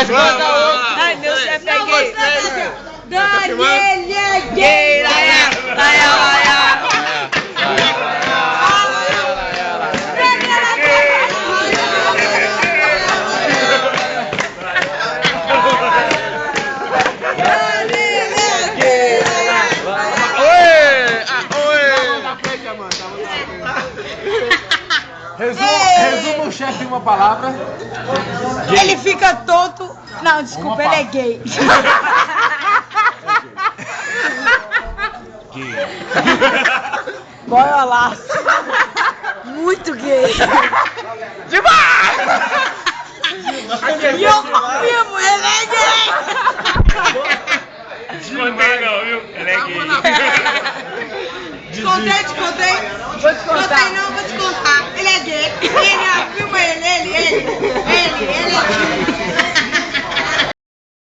Ai, meu chefe é gay. Daniel é gay. Resuma o chefe em uma palavra. Ele fica tonto. Não, desculpa, ele é gay. Boiolaço. Muito gay. Demais!